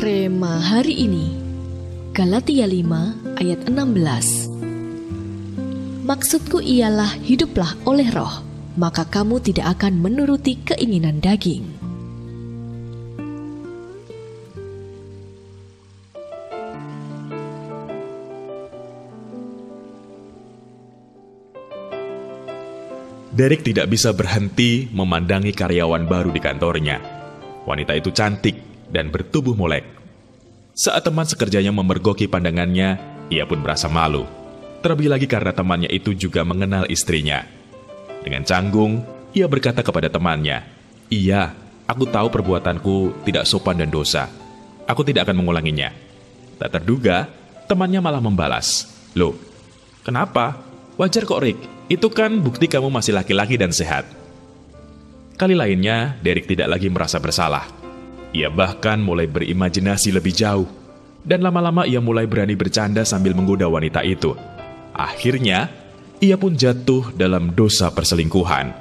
Rema hari ini, Galatia 5 ayat 16. Maksudku ialah hiduplah oleh roh, maka kamu tidak akan menuruti keinginan daging. Derek tidak bisa berhenti memandangi karyawan baru di kantornya. Wanita itu cantik dan bertubuh molek. Saat teman sekerjanya memergoki pandangannya, ia pun merasa malu. Terlebih lagi karena temannya itu juga mengenal istrinya. Dengan canggung, ia berkata kepada temannya, "Iya, aku tahu perbuatanku tidak sopan dan dosa. Aku tidak akan mengulanginya." Tak terduga, temannya malah membalas, "Loh, kenapa? Wajar kok, Rick. Itu kan bukti kamu masih laki-laki dan sehat." Kali lainnya, Derek tidak lagi merasa bersalah. Ia bahkan mulai berimajinasi lebih jauh. Dan lama-lama ia mulai berani bercanda sambil menggoda wanita itu. Akhirnya, ia pun jatuh dalam dosa perselingkuhan.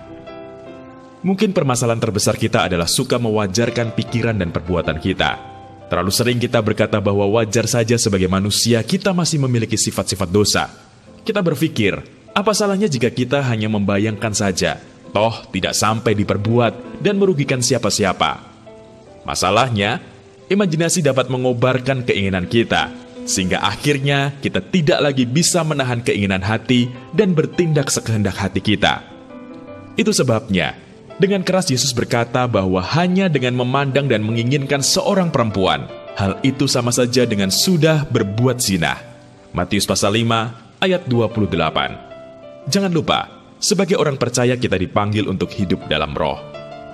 Mungkin permasalahan terbesar kita adalah suka mewajarkan pikiran dan perbuatan kita. Terlalu sering kita berkata bahwa wajar saja sebagai manusia kita masih memiliki sifat-sifat dosa. Kita berpikir, apa salahnya jika kita hanya membayangkan saja, toh tidak sampai diperbuat dan merugikan siapa-siapa. Masalahnya, imajinasi dapat mengobarkan keinginan kita, sehingga akhirnya kita tidak lagi bisa menahan keinginan hati dan bertindak sekehendak hati kita. Itu sebabnya, dengan keras Yesus berkata bahwa hanya dengan memandang dan menginginkan seorang perempuan, hal itu sama saja dengan sudah berbuat zina. Matius pasal 5 ayat 28. Jangan lupa, sebagai orang percaya kita dipanggil untuk hidup dalam roh.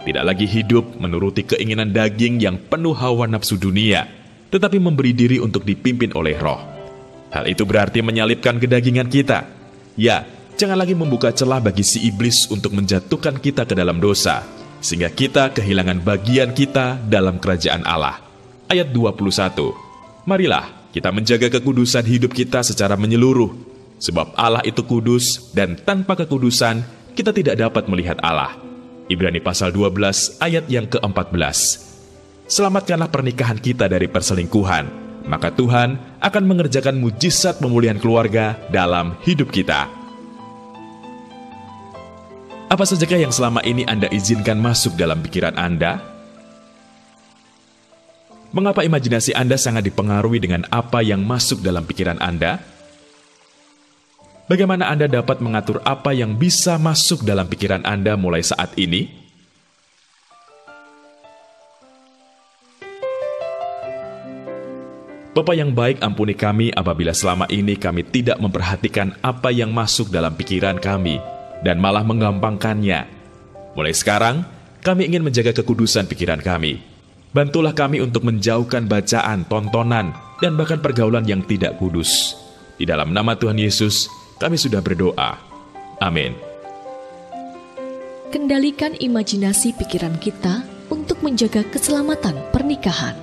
Tidak lagi hidup menuruti keinginan daging yang penuh hawa nafsu dunia, tetapi memberi diri untuk dipimpin oleh roh. Hal itu berarti menyalipkan kedagingan kita. Ya, jangan lagi membuka celah bagi si iblis untuk menjatuhkan kita ke dalam dosa, sehingga kita kehilangan bagian kita dalam kerajaan Allah. Ayat 21. Marilah kita menjaga kekudusan hidup kita secara menyeluruh, sebab Allah itu kudus dan tanpa kekudusan kita tidak dapat melihat Allah. Ibrani pasal 12 ayat yang ke-14. Selamatkanlah pernikahan kita dari perselingkuhan, maka Tuhan akan mengerjakan mujizat pemulihan keluarga dalam hidup kita. Apa sajakah yang selama ini Anda izinkan masuk dalam pikiran Anda? Mengapa imajinasi Anda sangat dipengaruhi dengan apa yang masuk dalam pikiran Anda? Bagaimana Anda dapat mengatur apa yang bisa masuk dalam pikiran Anda mulai saat ini? Bapa yang baik, ampuni kami apabila selama ini kami tidak memperhatikan apa yang masuk dalam pikiran kami dan malah menggampangkannya. Mulai sekarang, kami ingin menjaga kekudusan pikiran kami. Bantulah kami untuk menjauhkan bacaan, tontonan, dan bahkan pergaulan yang tidak kudus. Di dalam nama Tuhan Yesus, kami sudah berdoa. Amin. Kendalikan imajinasi pikiran kita untuk menjaga keselamatan pernikahan.